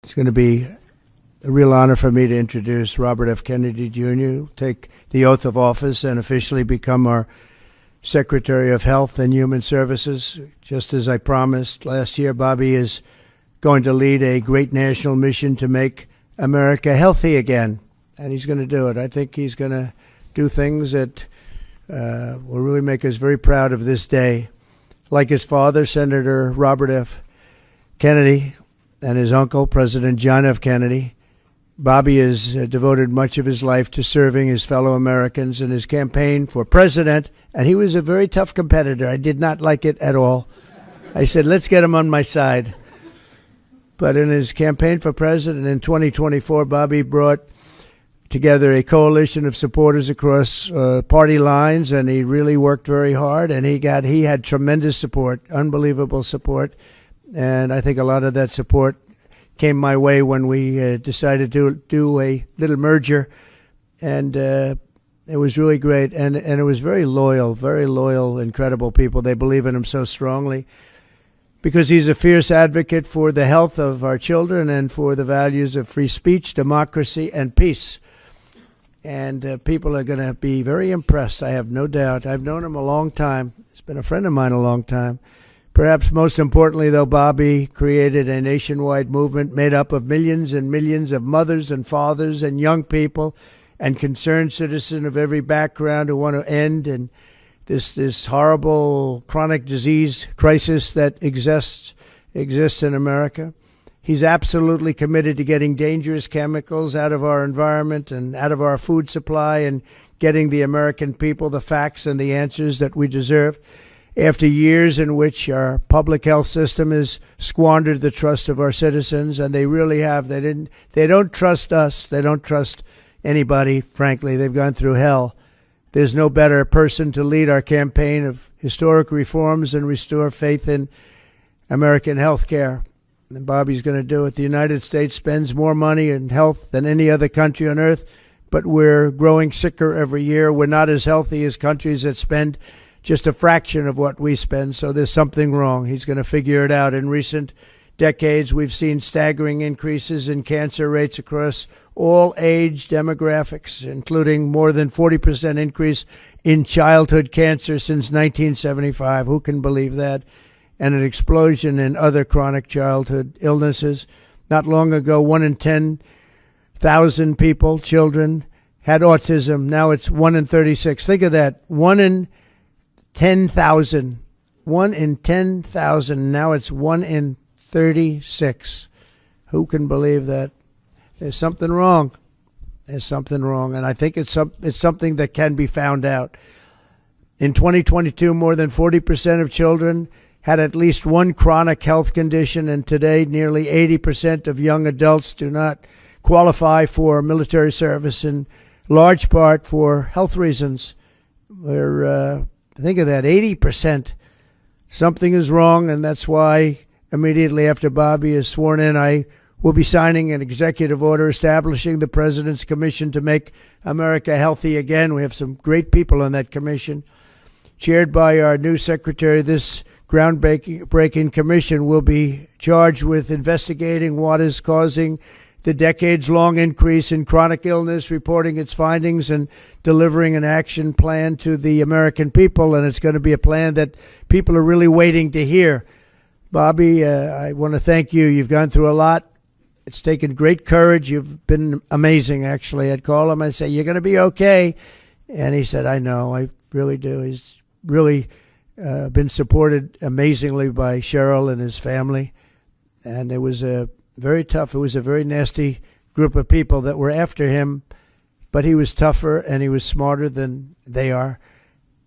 It's going to be a real honor for me to introduce Robert F. Kennedy Jr., take the oath of office and officially become our Secretary of Health and Human Services. Just as I promised last year, Bobby is going to lead a great national mission to make America healthy again, and he's going to do it. I think he's going to do things that will really make us very proud of this day. Like his father, Senator Robert F. Kennedy, and his uncle, President John F. Kennedy, Bobby has devoted much of his life to serving his fellow Americans in his campaign for president, and he was a very tough competitor. I did not like it at all. I said, let's get him on my side. But in his campaign for president in 2024, Bobby brought together a coalition of supporters across party lines, and he really worked very hard, and he had tremendous support, unbelievable support, and I think a lot of that support came my way when we decided to do a little merger, and it was really great, and it was very loyal, incredible people. They believe in him so strongly because he's a fierce advocate for the health of our children and for the values of free speech, democracy, and peace. And people are going to be very impressed, I have no doubt. I've known him a long time. He's been a friend of mine a long time. Perhaps most importantly, though, Bobby created a nationwide movement made up of millions and millions of mothers and fathers and young people and concerned citizens of every background who want to end and this horrible chronic disease crisis that exists in America. He's absolutely committed to getting dangerous chemicals out of our environment and out of our food supply and getting the American people the facts and the answers that we deserve. After years in which our public health system has squandered the trust of our citizens, and they really have. They don't trust us. They don't trust anybody, frankly. They've gone through hell. There's no better person to lead our campaign of historic reforms and restore faith in American health care. And Bobby's going to do it. The United States spends more money in health than any other country on earth, but we're growing sicker every year. We're not as healthy as countries that spend just a fraction of what we spend, so there's something wrong. He's going to figure it out. In recent decades, we've seen staggering increases in cancer rates across all age demographics, including more than 40% increase in childhood cancer since 1975. Who can believe that? And an explosion in other chronic childhood illnesses. Not long ago, 1 in 10,000 people, children, had autism. Now it's 1 in 36. Think of that. 1 in 10,000. 1 in 10,000. Now it's 1 in 36. Who can believe that? There's something wrong. There's something wrong. And I think it's something that can be found out. In 2022, more than 40% of children had at least one chronic health condition, and today nearly 80% of young adults do not qualify for military service, in large part for health reasons. Think of that, 80%. Something is wrong, and that's why immediately after Bobby is sworn in, I will be signing an executive order establishing the President's Commission to make America healthy again. We have some great people on that commission. Chaired by our new secretary, this groundbreaking commission will be charged with investigating what is causing the decades-long increase in chronic illness, reporting its findings, and delivering an action plan to the American people. And it's going to be a plan that people are really waiting to hear. Bobby, I want to thank you. You've gone through a lot. It's taken great courage. You've been amazing, actually. I'd call him and say, you're going to be okay. And he said, I know, I really do. He's really been supported amazingly by Cheryl and his family. And it was very tough. It was a very nasty group of people that were after him, but he was tougher and he was smarter than they are.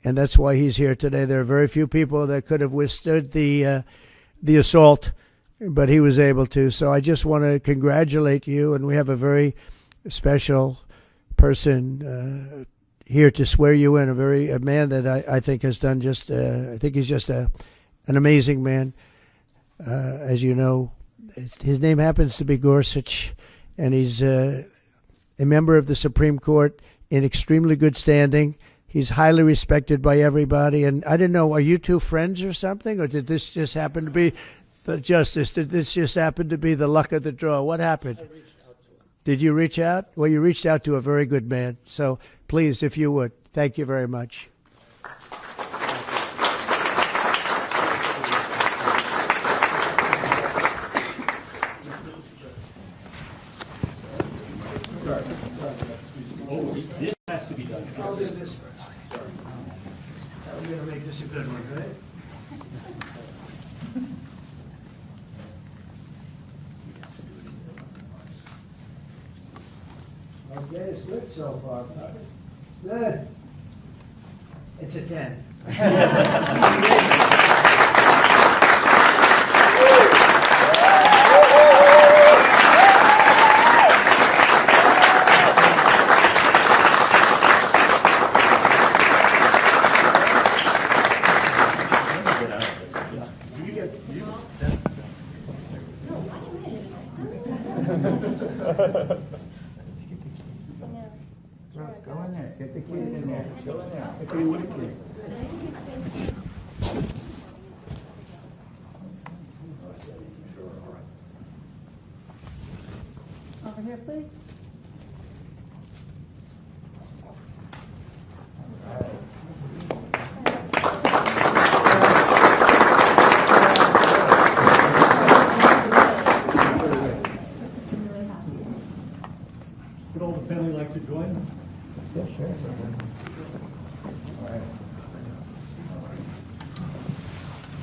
And that's why he's here today. There are very few people that could have withstood the assault, but he was able to. So I just want to congratulate you, and we have a very special person here to swear you in, a man that I think has done I think he's just an amazing man. As you know, his name happens to be Gorsuch, and he's a member of the Supreme Court in extremely good standing. He's highly respected by everybody. And I didn't know, are you two friends or something? Or did this just happen to be Justice, did this just happen to be the luck of the draw? What happened? I reached out to him. Did you reach out? Well, you reached out to a very good man. So please, if you would, thank you very much. This has to be done first. I'll do this first. Sorry. I'm going to make this a good one, right? Okay, it's good so far. Good. It's a 10. Go in there. Get the keys in there. Go in there. I'll be with you. Over here, please. Would all the family like to join? Yeah, sure. All right.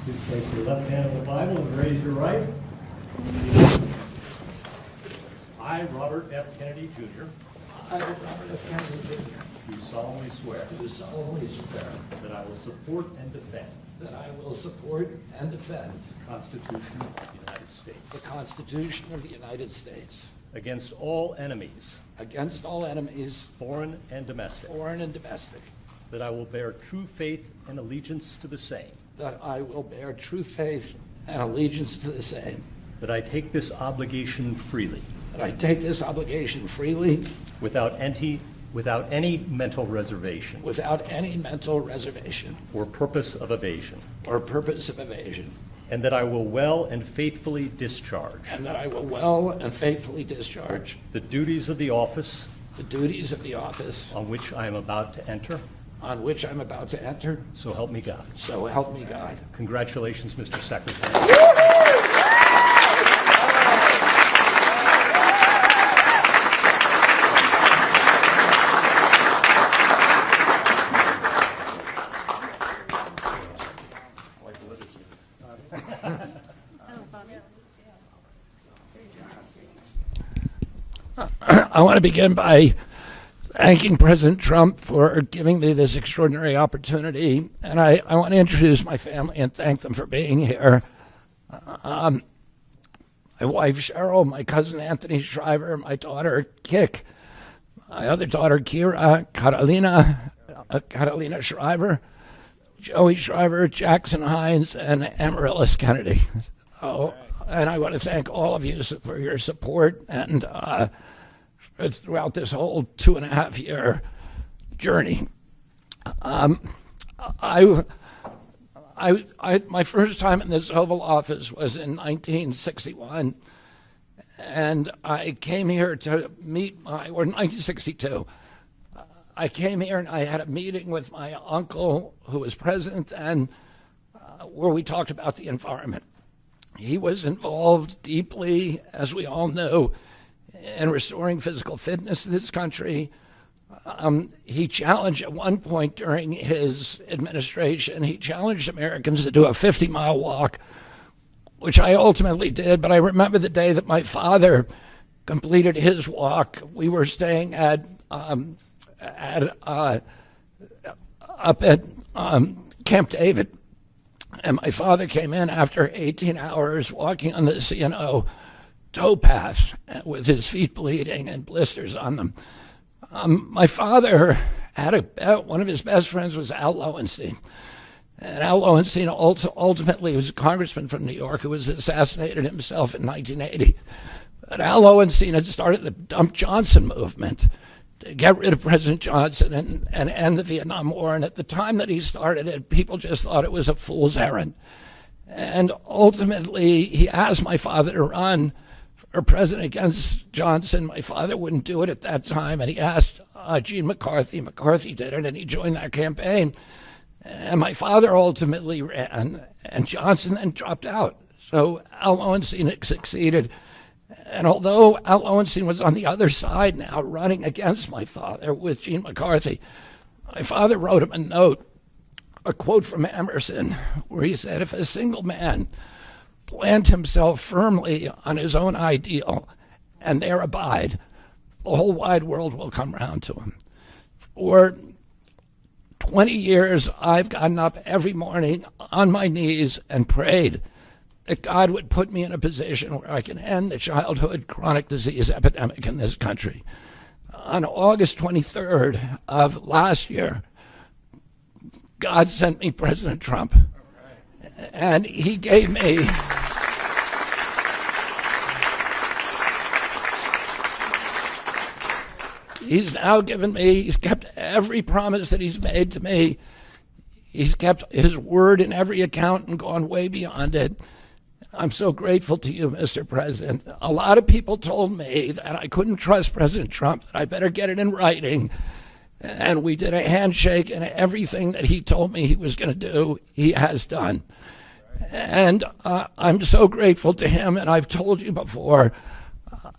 Please place your left hand on the Bible and raise your right. I, Robert F. Kennedy, Jr. I, Robert F. Kennedy, Jr. do solemnly swear do solemnly swear that I will support and defend that I will support and defend the Constitution of the United the States Constitution of the United States against all enemies, against all enemies, foreign and domestic, foreign and domestic, that I will bear true faith and allegiance to the same, that I will bear true faith and allegiance to the same, that I take this obligation freely, that I take this obligation freely without any mental reservation without any mental reservation or purpose of evasion, or purpose of evasion, and that I will well and faithfully discharge and that I will well and faithfully discharge the duties of the office the duties of the office on which I am about to enter. on which I'm about to enter. So help me God. So help me God. Congratulations, Mr. Secretary. I want to begin by thanking President Trump for giving me this extraordinary opportunity. And I want to introduce my family and thank them for being here. My wife, Cheryl, my cousin, Anthony Shriver, my daughter, Kik, my other daughter, Kira, Catalina Shriver, Joey Shriver, Jackson Hines, and Amaryllis Kennedy. Oh, and I want to thank all of you for your support and throughout this whole 2.5-year journey. My first time in this Oval Office was in 1961, and I came here to meet or 1962. I came here and I had a meeting with my uncle, who was president, and where we talked about the environment. He was involved deeply, as we all know, in restoring physical fitness in this country. He challenged at one point during his administration, he challenged Americans to do a 50-mile walk, which I ultimately did. But I remember the day that my father completed his walk. We were staying up at Camp David, and my father came in after 18 hours walking on the C&O towpath with his feet bleeding and blisters on them. My father had one of his best friends was Al Lowenstein. And Al Lowenstein ultimately was a congressman from New York who was assassinated himself in 1980. But Al Lowenstein had started the Dump Johnson movement to get rid of President Johnson and end the Vietnam War. And at the time that he started it, people just thought it was a fool's errand. And ultimately, he asked my father to run for president against Johnson. My father wouldn't do it at that time, and he asked Gene McCarthy. McCarthy did it, and he joined that campaign. And my father ultimately ran, and Johnson then dropped out. So Al Lowenstein succeeded. And although Al Lowenstein was on the other side now, running against my father with Gene McCarthy, my father wrote him a note, a quote from Emerson, where he said, "If a single man plant himself firmly on his own ideal and there abide, the whole wide world will come round to him." For 20 years, I've gotten up every morning on my knees and prayed that God would put me in a position where I can end the childhood chronic disease epidemic in this country. On August 23rd of last year, God sent me President Trump. And he gave me he's now given me, he's kept every promise that he's made to me. He's kept his word in every account and gone way beyond it. I'm so grateful to you, Mr. President. A lot of people told me that I couldn't trust President Trump, that I better get it in writing. And we did a handshake, and everything that he told me he was going to do, he has done. And I'm so grateful to him, and I've told you before,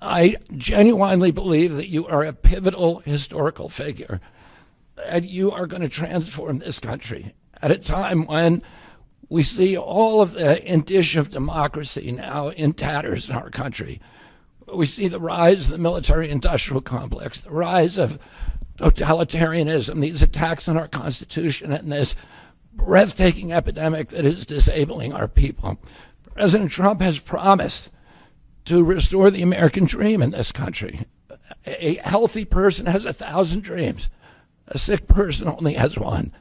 I genuinely believe that you are a pivotal historical figure, that you are going to transform this country at a time when we see all of the indicia of democracy now in tatters in our country. We see the rise of the military-industrial complex, the rise of totalitarianism, these attacks on our Constitution, and this breathtaking epidemic that is disabling our people. President Trump has promised to restore the American dream in this country. A healthy person has 1,000 dreams. A sick person only has one.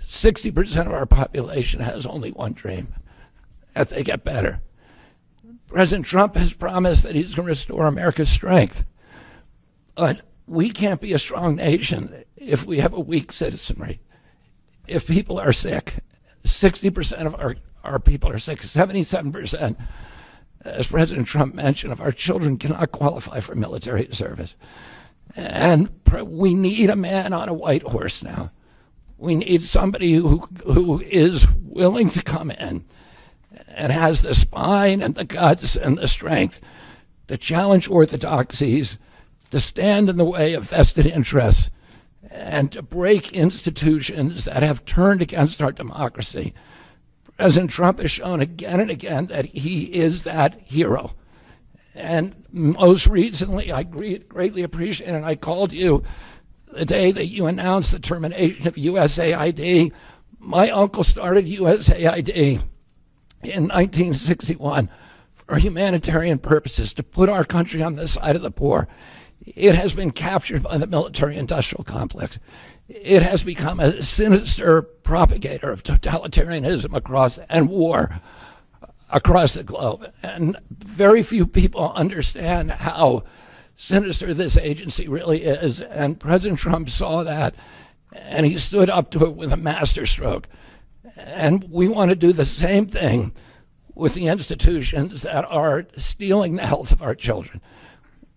60% of our population has only one dream, that they get better. President Trump has promised that he's going to restore America's strength. But we can't be a strong nation if we have a weak citizenry. If people are sick, 60% of our people are sick, 77%, as President Trump mentioned, of our children cannot qualify for military service. And we need a man on a white horse now. We need somebody who is willing to come in and has the spine and the guts and the strength to challenge orthodoxies, to stand in the way of vested interests, and to break institutions that have turned against our democracy. President Trump has shown again and again that he is that hero. And most recently, I greatly appreciate it, and I called you the day that you announced the termination of USAID. My uncle started USAID in 1961 for humanitarian purposes, to put our country on the side of the poor. It has been captured by the military-industrial complex. It has become a sinister propagator of totalitarianism and war across the globe. And very few people understand how sinister this agency really is. And President Trump saw that, and he stood up to it with a masterstroke. And we want to do the same thing with the institutions that are stealing the health of our children.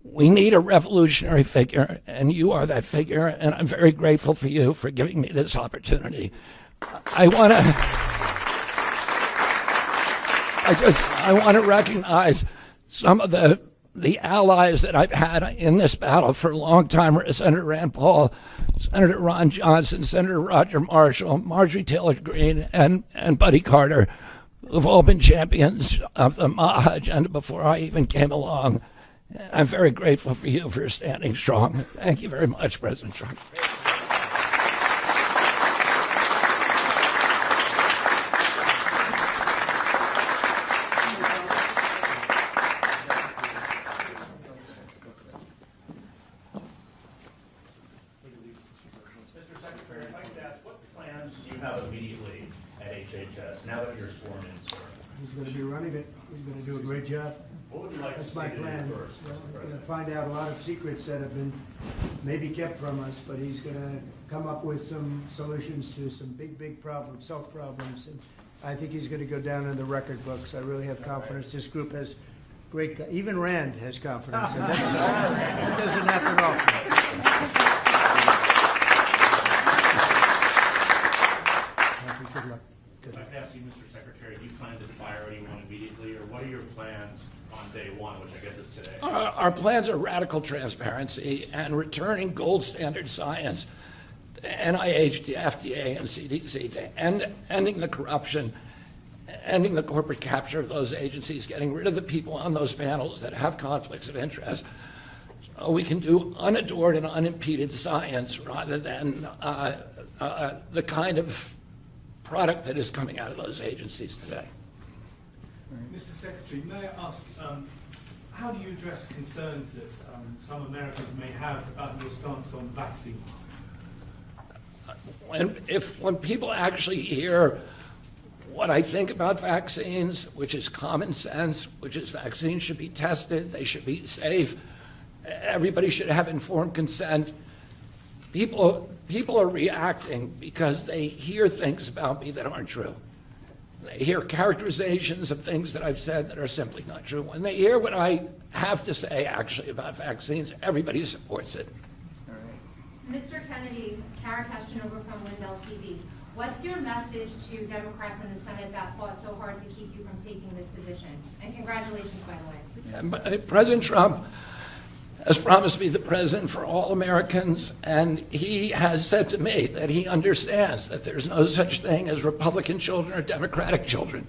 We need a revolutionary figure, and you are that figure, and I'm very grateful for you for giving me this opportunity. I want to recognize some of the allies that I've had in this battle for a long time: Senator Rand Paul, Senator Ron Johnson, Senator Roger Marshall, Marjorie Taylor Greene, and Buddy Carter, who've all been champions of the MAHA agenda before I even came along. I'm very grateful for you for standing strong. Thank you very much, President Trump. Mr. Secretary, if I could ask, what plans do you have immediately at HHS now that you're sworn in, sir? He's going to be running it. He's going to do a great job. What would you like That's to my see to do plan. first? Well, Mr. he's going to President? find out a lot of secrets that have been maybe kept from us, but he's going to come up with some solutions to some big problems, health problems, and I think he's going to go down in the record books. I really have confidence. This group has great, even Rand has confidence. And that doesn't happen often. Good luck. Good If I luck. could ask you, Mr. Secretary, do you plan to fire anyone immediately, or what are your plans on day one, which I guess is today? Our plans are radical transparency and returning gold standard science to NIH, the FDA, and CDC, to ending the corruption, ending the corporate capture of those agencies, getting rid of the people on those panels that have conflicts of interest, so we can do unadored and unimpeded science rather than the kind of product that is coming out of those agencies today. Mr. Secretary, may I ask, how do you address concerns that some Americans may have about your stance on vaccine? When people actually hear what I think about vaccines, which is common sense, which is vaccines should be tested, they should be safe, everybody should have informed consent, people are reacting because they hear things about me that aren't true. They hear characterizations of things that I've said that are simply not true. When they hear what I have to say actually about vaccines, everybody supports it. Mr. Kennedy, Kara Castronovo from Lindell TV. What's your message to Democrats in the Senate that fought so hard to keep you from taking this position? And congratulations, by the way. And President Trump has promised to be the president for all Americans, and he has said to me that he understands that there's no such thing as Republican children or Democratic children.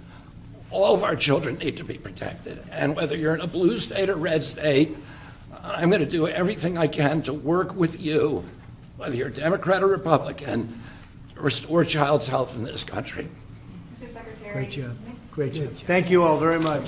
All of our children need to be protected, and whether you're in a blue state or red state, I'm going to do everything I can to work with you, whether you're Democrat or Republican, to restore child's health in this country. Mr. Secretary. Great job. Great job. Thank you all very much.